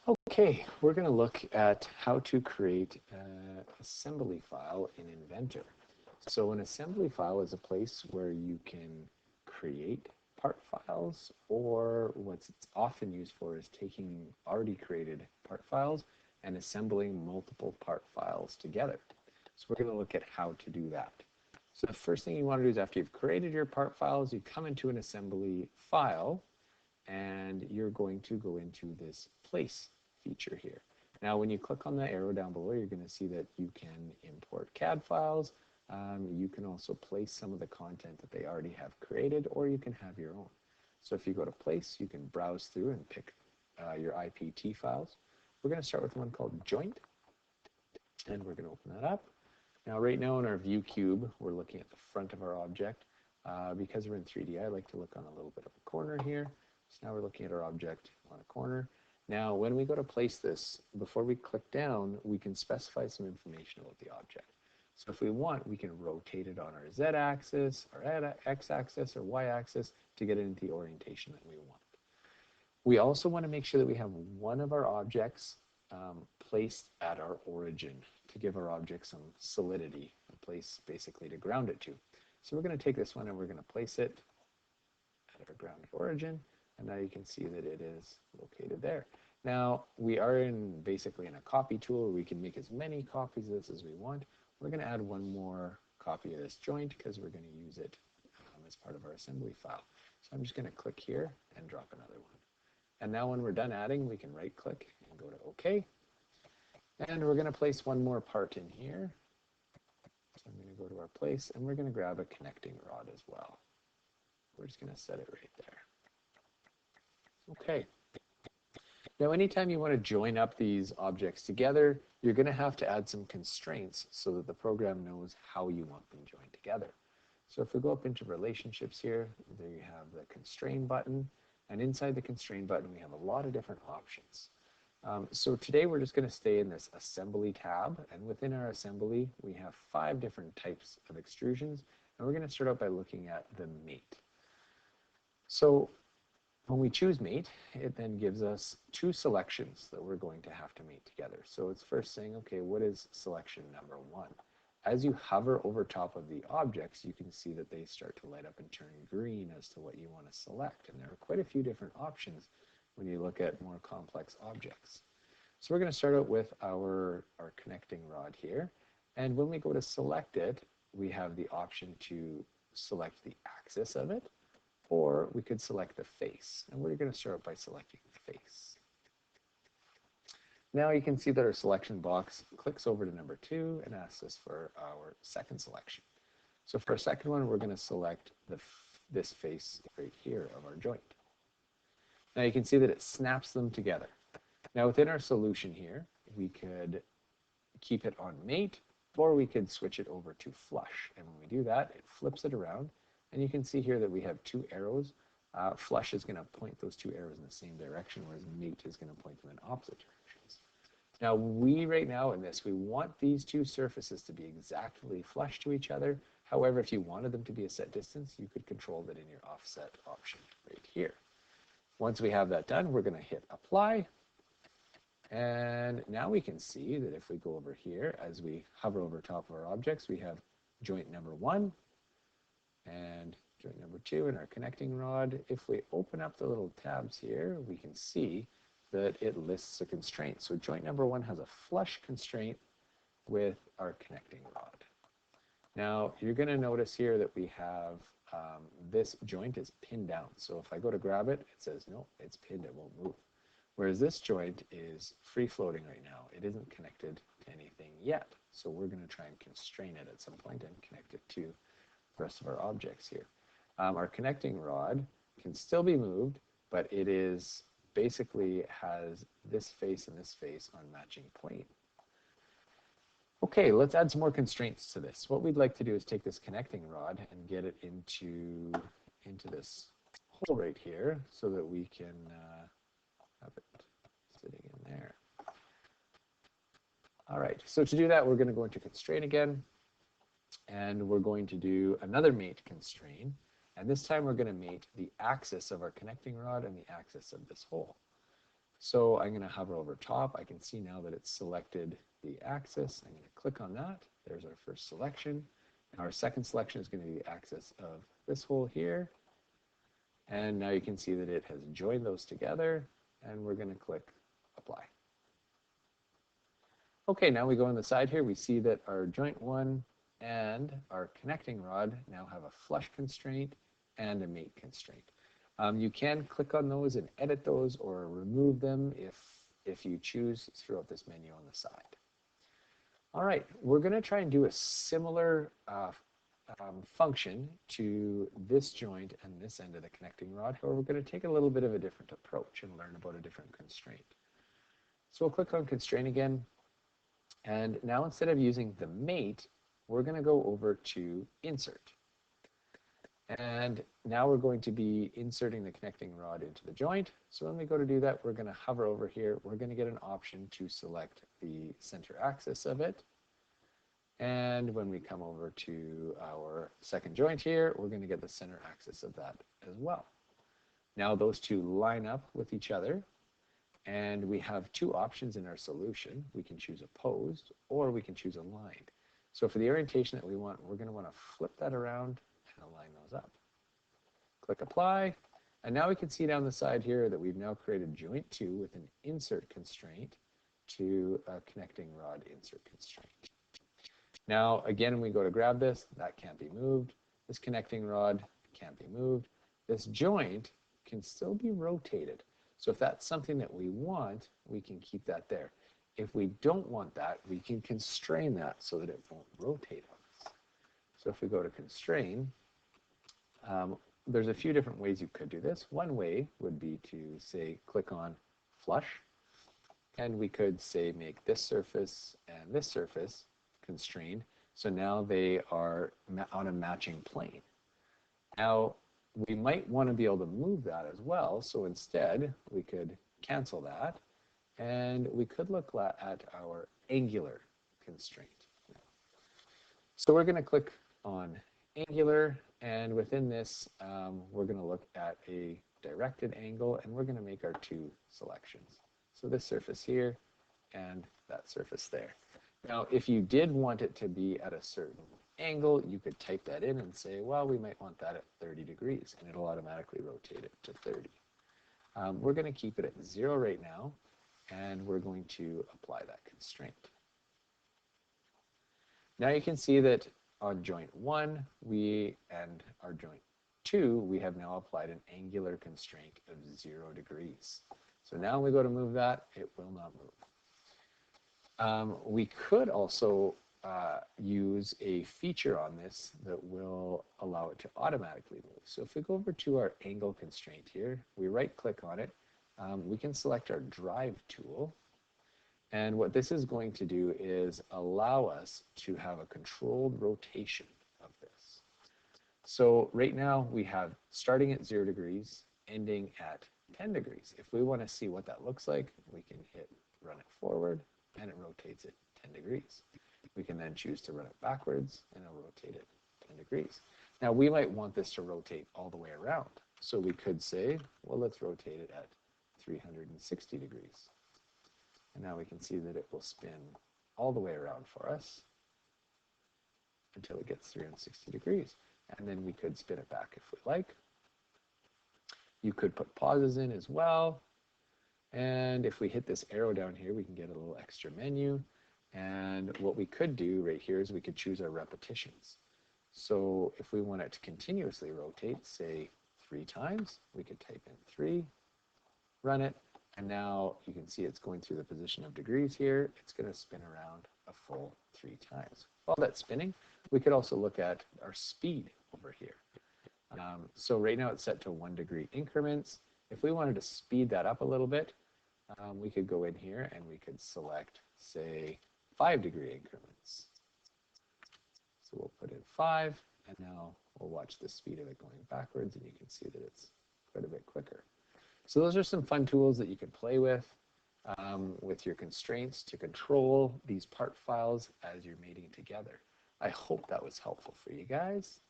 Okay, we're going to look at how to create an assembly file in Inventor. So an assembly file is a place where you can create part files, or what's it's often used for is taking already created part files and assembling multiple part files together. So we're going to look at how to do that. So the first thing you want to do is after you've created your part files, you come into an assembly file and you're going to go into this place feature here. Now, when you click on the arrow down below, you're going to see that you can import CAD files. You can also place some of the content that they already have created, or you can have your own. So if you go to place, you can browse through and pick your IPT files. We're going to start with one called joint, and we're going to open that up. Now, right now in our view cube, we're looking at the front of our object. Because we're in 3D, I like to look on a little bit of a corner here. So now we're looking at our object on a corner. Now, when we go to place this, before we click down, we can specify some information about the object. So if we want, we can rotate it on our Z-axis, our X-axis, or Y-axis to get it into the orientation that we want. We also want to make sure that we have one of our objects placed at our origin to give our object some solidity, a place basically to ground it to. So we're going to take this one and we're going to place it at our ground origin, and now you can see that it is located there. Now we are basically in a copy tool where we can make as many copies of this as we want. We're going to add one more copy of this joint because we're going to use it as part of our assembly file. So I'm just going to click here and drop another one. And now when we're done adding, we can right click and go to OK. And we're going to place one more part in here. So I'm going to go to our place and we're going to grab a connecting rod as well. We're just going to set it right there. Okay. Now, anytime you want to join up these objects together, you're going to have to add some constraints so that the program knows how you want them joined together. So if we go up into relationships here, there you have the constrain button. And inside the constrain button, we have a lot of different options. So today we're just going to stay in this assembly tab. And within our assembly, we have 5 different types of extrusions. And we're going to start out by looking at the mate. So when we choose mate, it then gives us 2 selections that we're going to have to mate together. So it's first saying, okay, what is selection number 1? As you hover over top of the objects, you can see that they start to light up and turn green as to what you want to select. And there are quite a few different options when you look at more complex objects. So we're going to start out with our connecting rod here. And when we go to select it, we have the option to select the axis of it, or we could select the face. And we're going to start by selecting the face. Now you can see that our selection box clicks over to number 2 and asks us for our second selection. So for our second one, we're going to select this face right here of our joint. Now you can see that it snaps them together. Now within our solution here, we could keep it on mate, or we could switch it over to flush. And when we do that, it flips it around. And you can see here that we have 2 arrows. Flush is going to point those 2 arrows in the same direction, whereas mate is going to point them in opposite directions. Now right now in this, we want these 2 surfaces to be exactly flush to each other. However, if you wanted them to be a set distance, you could control that in your offset option right here. Once we have that done, we're going to hit apply. And now we can see that if we go over here, as we hover over top of our objects, we have joint number 1 and joint number 2 in our connecting rod. If we open up the little tabs here, we can see that it lists a constraint. So joint number 1 has a flush constraint with our connecting rod. Now you're going to notice here that we have this joint is pinned down. So if I go to grab it, it says no, it's pinned, it won't move. Whereas this joint is free floating right now. It isn't connected to anything yet. So we're going to try and constrain it at some point and connect it to the rest of our objects here. Our connecting rod can still be moved, but it is basically has this face and this face on matching plane. Okay, let's add some more constraints to this. What we'd like to do is take this connecting rod and get it into this hole right here so that we can have it sitting in there. All right, so to do that, we're going to go into constraint again, and we're going to do another mate constraint. And this time we're going to mate the axis of our connecting rod and the axis of this hole. So I'm going to hover over top. I can see now that it's selected the axis. I'm going to click on that. There's our first selection. Now our second selection is going to be the axis of this hole here. And now you can see that it has joined those together, and we're going to click apply. Okay, now we go on the side here. We see that our joint 1 and our connecting rod now have a flush constraint and a mate constraint. You can click on those and edit those or remove them if you choose throughout this menu on the side. All right, we're going to try and do a similar function to this joint and this end of the connecting rod. However, we're going to take a little bit of a different approach and learn about a different constraint. So we'll click on constraint again. And now instead of using the mate, we're going to go over to insert. And now we're going to be inserting the connecting rod into the joint. So when we go to do that, we're going to hover over here. We're going to get an option to select the center axis of it. And when we come over to our second joint here, we're going to get the center axis of that as well. Now those two line up with each other. And we have two options in our solution. We can choose opposed or we can choose aligned. So for the orientation that we want, we're going to want to flip that around and align those up. Click apply. And now we can see down the side here that we've now created joint 2 with an insert constraint to a connecting rod insert constraint. Now again, when we go to grab this, that can't be moved. This connecting rod can't be moved. This joint can still be rotated. So if that's something that we want, we can keep that there. If we don't want that, we can constrain that so that it won't rotate on us. So if we go to constrain, there's a few different ways you could do this. One way would be to say click on flush, and we could say make this surface and this surface constrained. So now they are on a matching plane. Now, we might want to be able to move that as well. So instead, we could cancel that, and we could look at our angular constraint. So we're going to click on angular, and within this, we're going to look at a directed angle, and we're going to make our two selections. So this surface here and that surface there. Now, if you did want it to be at a certain angle, you could type that in and say, well, we might want that at 30 degrees, and it'll automatically rotate it to 30. We're going to keep it at 0 right now, and we're going to apply that constraint. Now you can see that on joint 1 and our joint 2, we have now applied an angular constraint of 0 degrees. So now when we go to move that, it will not move. We could also use a feature on this that will allow it to automatically move. So if we go over to our angle constraint here, we right click on it, we can select our drive tool. And what this is going to do is allow us to have a controlled rotation of this. So right now we have starting at 0 degrees, ending at 10 degrees. If we want to see what that looks like, we can hit run it forward, and it rotates it 10 degrees. We can then choose to run it backwards, and it'll rotate it 10 degrees. Now, we might want this to rotate all the way around. So we could say, well, let's rotate it at 360 degrees. And now we can see that it will spin all the way around for us until it gets 360 degrees. And then we could spin it back if we like. You could put pauses in as well. And if we hit this arrow down here, we can get a little extra menu. And what we could do right here is we could choose our repetitions. So if we want it to continuously rotate, say 3 times, we could type in 3, run it, and now you can see it's going through the position of degrees here. It's going to spin around a full 3 times. While that's spinning, we could also look at our speed over here. So right now it's set to 1 degree increments. If we wanted to speed that up a little bit, we could go in here and we could select, say, 5 degree increments. So we'll put in 5, and now we'll watch the speed of it going backwards, and you can see that it's quite a bit quicker. So those are some fun tools that you can play with your constraints to control these part files as you're mating together. I hope that was helpful for you guys.